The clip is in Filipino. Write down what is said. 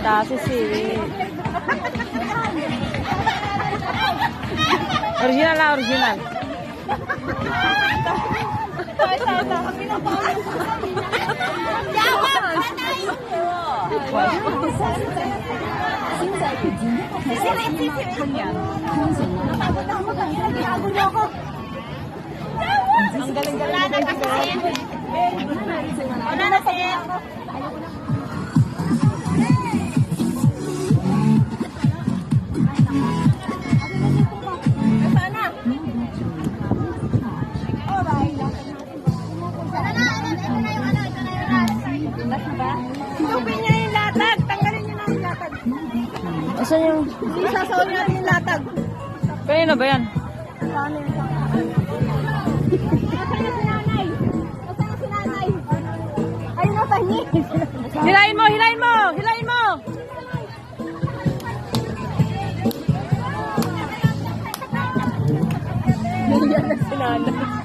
Tasis eh. Original na, original. Ang galing-galing na kasi. Wala na kasi. Tupin niya yung latag. Tanggalin niyo na yung latag. Asan yung... Isasaw natin yung latag. Kanino ba yan? Paano yun? Nasaan na si nanay? Nasaan na si nanay? Ayun na tahi. Hilain mo, hilain mo! Hilain mo! Nandiyan na si nanay.